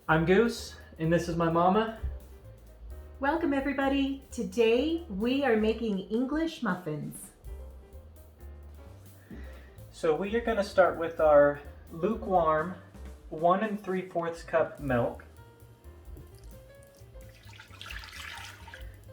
I'm Goose, and this is my mama. Welcome everybody. Today we are making English muffins. So we are going to start with our lukewarm 1 3/4 cup milk.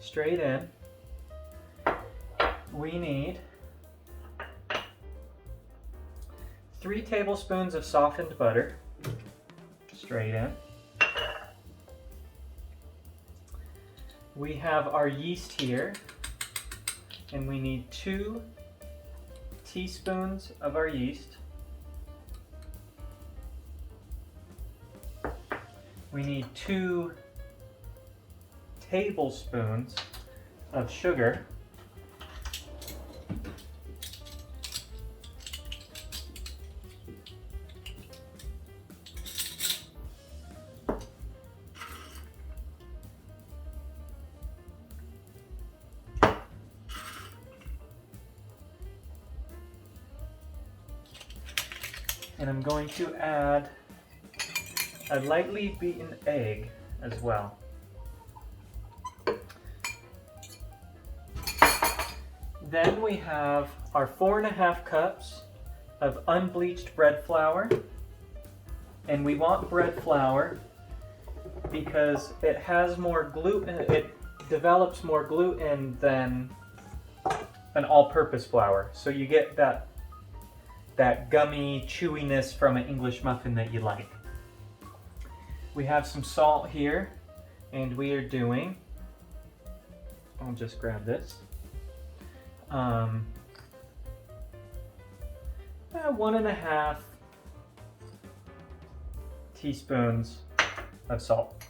Straight in. We need 3 tablespoons of softened butter. Straight in. We have our yeast here, and we need 2 teaspoons of our yeast. We need 2 tablespoons of sugar. And I'm going to add a lightly beaten egg as well. Then we have our 4½ cups of unbleached bread flour. And we want bread flour because it has more gluten, it develops more gluten than an all-purpose flour. So you get that gummy chewiness from an English muffin that you like. We have some salt here, and we are doing, I'll just grab this, 1½ teaspoons of salt.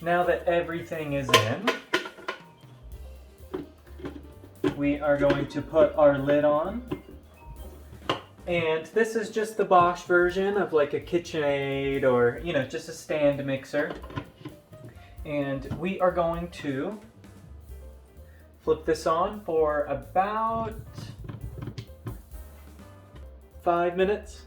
Now that everything is in, we are going to put our lid on. And this is just the Bosch version of like a KitchenAid or, just a stand mixer. And we are going to flip this on for about 5 minutes.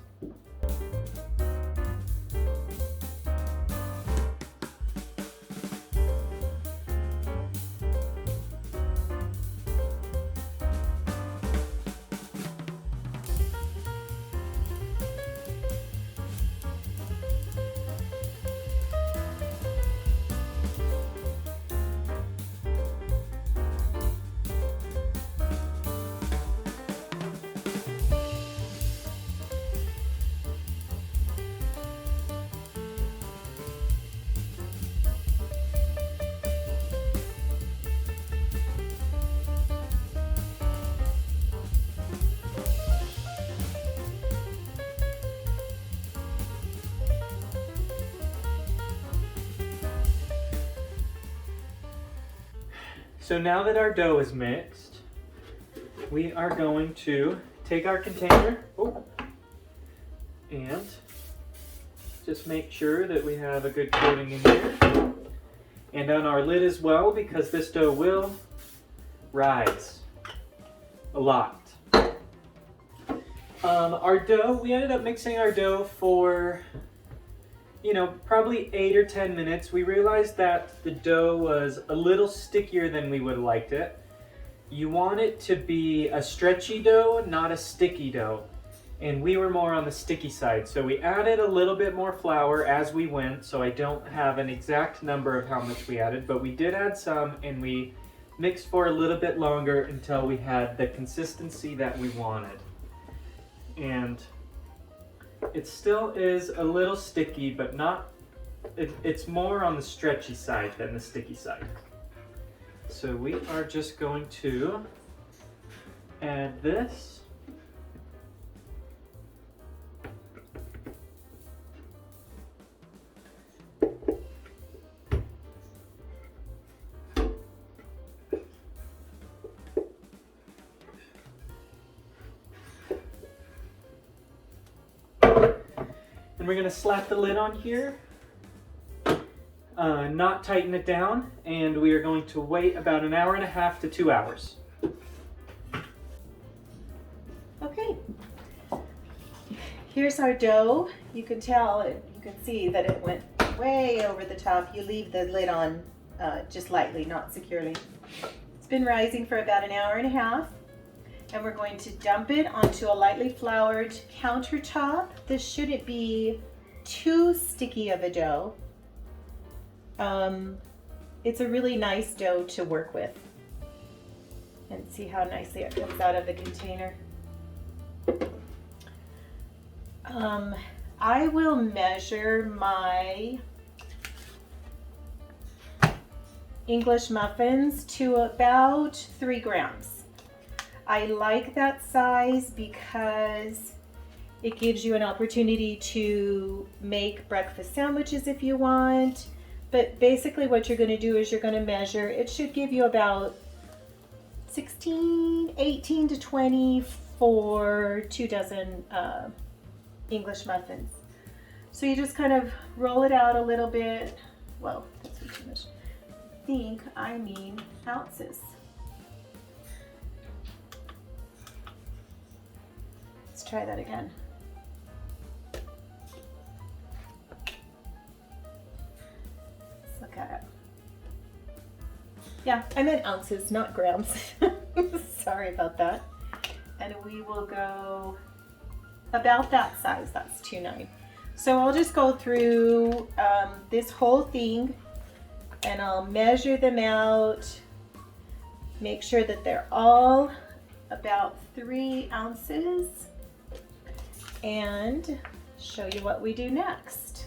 So now that our dough is mixed, we are going to take our container and just make sure that we have a good coating in here. And on our lid as well, because this dough will rise a lot. Our dough, we ended up mixing our dough for probably 8 or 10 minutes. We realized that the dough was a little stickier than we would have liked it. You want it to be a stretchy dough, not a sticky dough. And we were more on the sticky side. So we added a little bit more flour as we went. So I don't have an exact number of how much we added, but we did add some, and we mixed for a little bit longer until we had the consistency that we wanted. And it still is a little sticky, but it's more on the stretchy side than the sticky side. So we are just going to add this. And we're going to slap the lid on here, not tighten it down, and we are going to wait about 1.5 hours to 2 hours. Okay. Here's our dough. You can tell, you can see that it went way over the top. You leave the lid on just lightly, not securely. It's been rising for about an hour and a half, and we're going to dump it onto a lightly floured countertop. This shouldn't be too sticky of a dough. It's a really nice dough to work with. And see how nicely it comes out of the container. I will measure my English muffins to about 3 grams. I like that size because it gives you an opportunity to make breakfast sandwiches if you want. But basically what you're going to do is you're going to measure. It should give you about 18 to 20 for 2 dozen English muffins. So you just kind of roll it out a little bit. Well, that's way too much. I mean ounces. Let's try that again. Let's look at it. Yeah, I meant ounces, not grams. Sorry about that. And we will go about that size. That's 2.9. So I'll just go through this whole thing and I'll measure them out, make sure that they're all about 3 ounces, and show you what we do next.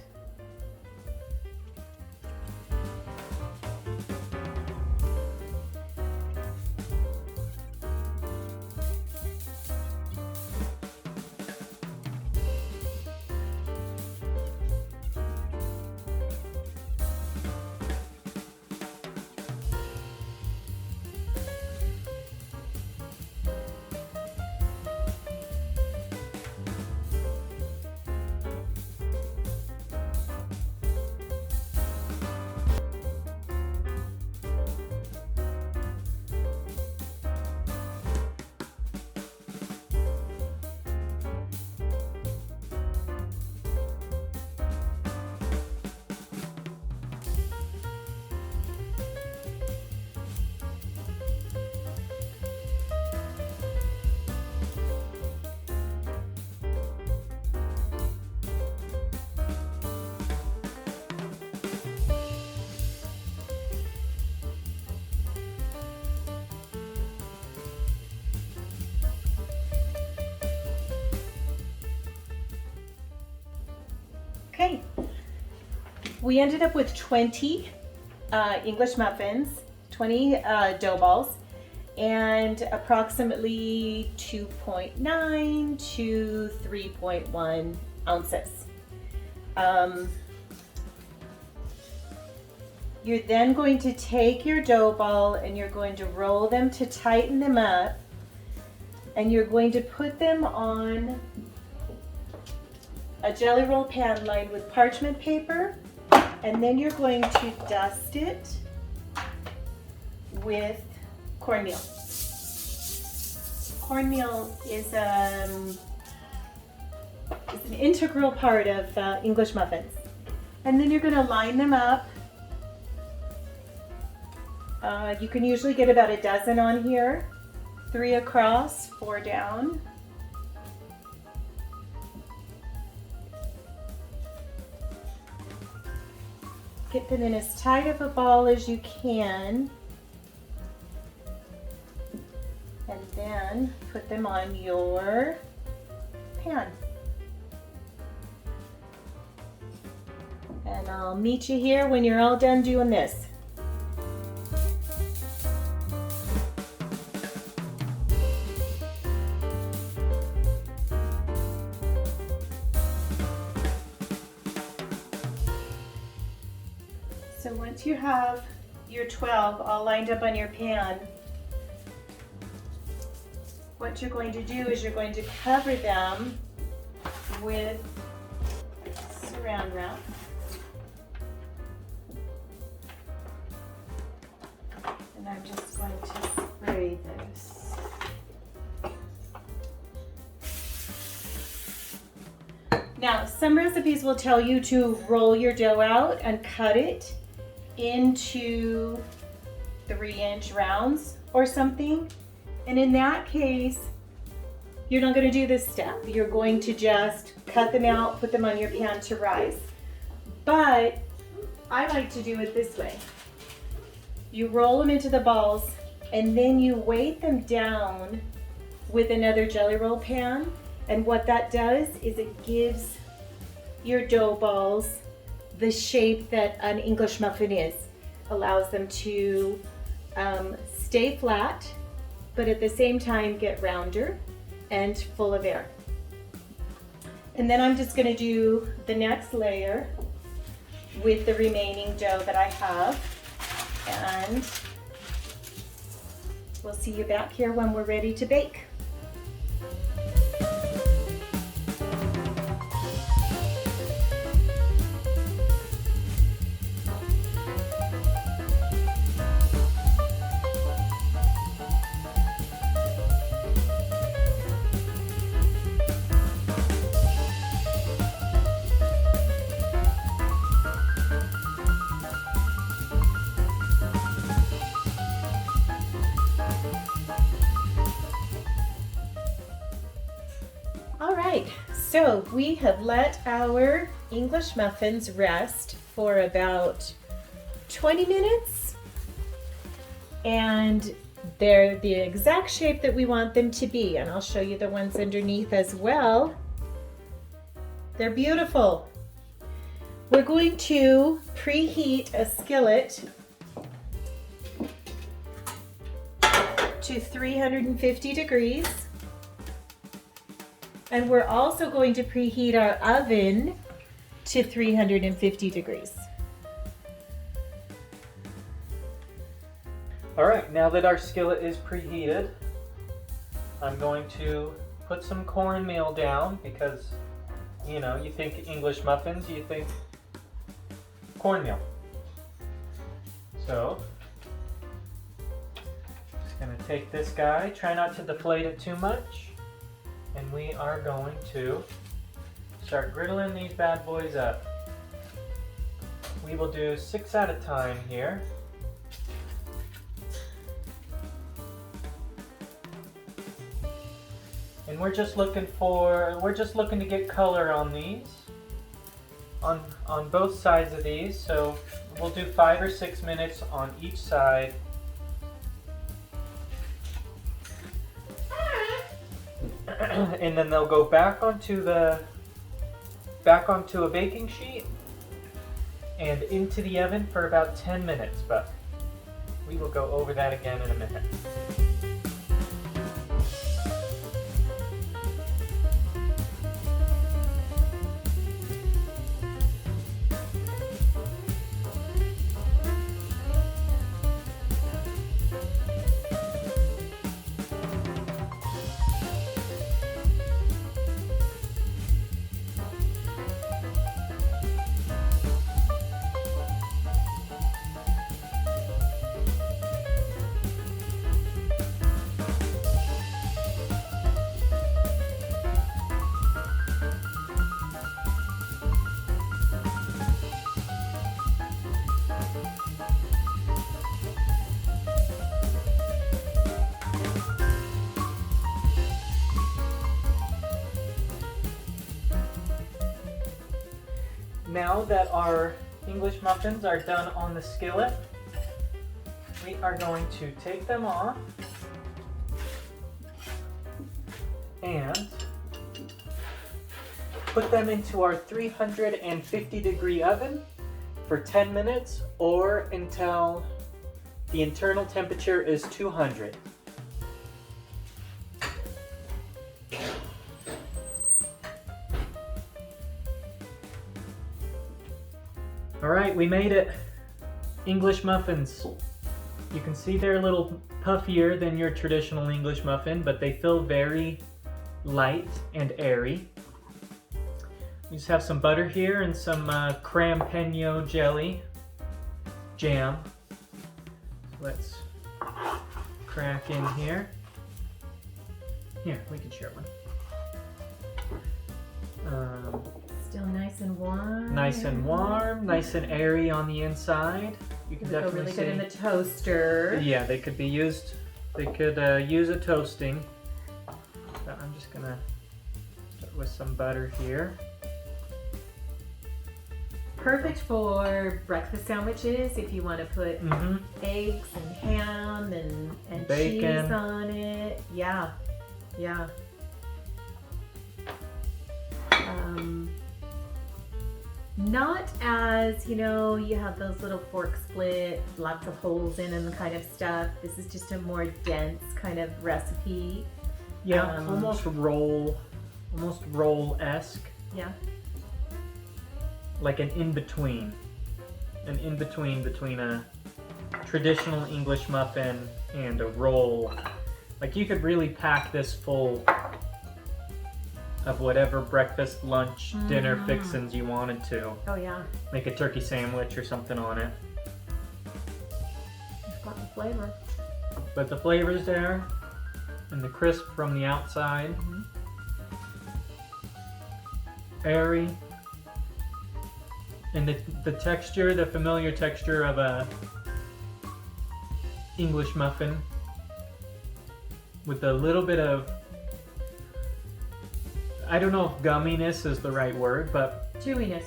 Okay, we ended up with 20 English muffins, 20 dough balls, and approximately 2.9 to 3.1 ounces. You're then going to take your dough ball and you're going to roll them to tighten them up, and you're going to put them on a jelly roll pan lined with parchment paper, and then you're going to dust it with cornmeal. Cornmeal is an integral part of English muffins. And then you're going to line them up. You can usually get about a dozen on here, 3 across, 4 down. Get them in as tight of a ball as you can, and then put them on your pan. And I'll meet you here when you're all done doing this. So once you have your 12 all lined up on your pan, what you're going to do is you're going to cover them with saran wrap. And I'm just going to spray this. Now, some recipes will tell you to roll your dough out and cut it into 3-inch rounds or something. And in that case, you're not going to do this step. You're going to just cut them out, put them on your pan to rise. But I like to do it this way. You roll them into the balls and then you weight them down with another jelly roll pan. And what that does is it gives your dough balls the shape that an English muffin is. Allows them to stay flat, but at the same time get rounder and full of air. And then I'm just gonna do the next layer with the remaining dough that I have. And we'll see you back here when we're ready to bake. All right, so we have let our English muffins rest for about 20 minutes, and they're the exact shape that we want them to be, and I'll show you the ones underneath as well. They're beautiful. We're going to preheat a skillet to 350 degrees. And we're also going to preheat our oven to 350 degrees. All right, now that our skillet is preheated, I'm going to put some cornmeal down because, you know, you think English muffins, you think cornmeal. So, just gonna take this guy, try not to deflate it too much. And we are going to start griddling these bad boys up. We will do 6 at a time here. And we're just looking to get color on these, on both sides of these. So we'll do 5 or 6 minutes on each side. And then they'll go back onto a baking sheet and into the oven for about 10 minutes, but we will go over that again in a minute. Now that our English muffins are done on the skillet, we are going to take them off and put them into our 350 degree oven for 10 minutes or until the internal temperature is 200. All right, we made it. English muffins. You can see they're a little puffier than your traditional English muffin, but they feel very light and airy. We just have some butter here and some crampegno jelly jam. Let's crack in here. Here, we can share one. Still nice and warm. Nice and warm, nice and airy on the inside. You can They go definitely really see. good in the toaster. Yeah, they could be used. They could use a toasting. So I'm just gonna start with some butter here. Perfect for breakfast sandwiches if you want to put eggs and ham and Bacon. cheese on it. Yeah, yeah. Not as, you know, you have those little fork splits, lots of holes in them kind of stuff. This is just a more dense kind of recipe. Yeah, almost roll-esque. Yeah. Like an in-between between a traditional English muffin and a roll. Like you could really pack this full of whatever breakfast, lunch, dinner fixins you wanted to. Oh yeah. Make a turkey sandwich or something on it. It's got the flavor. But the flavor's there and the crisp from the outside. Airy. And the texture, the familiar texture of a English muffin with a little bit of, I don't know if gumminess is the right word, but Chewiness.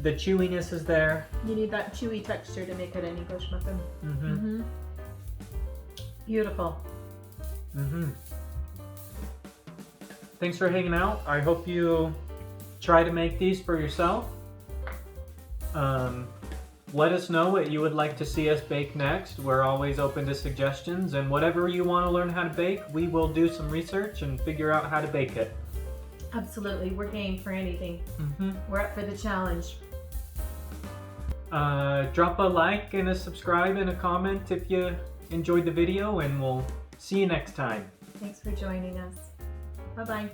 the chewiness is there. You need that chewy texture to make it an English muffin. Mm-hmm. Beautiful. Mm-hmm. Thanks for hanging out. I hope you try to make these for yourself. Let us know what you would like to see us bake next. We're always open to suggestions, and whatever you want to learn how to bake, we will do some research and figure out how to bake it. Absolutely. We're game for anything. We're up for the challenge. Drop a like and a subscribe and a comment if you enjoyed the video, and we'll see you next time. Thanks for joining us. Bye-bye.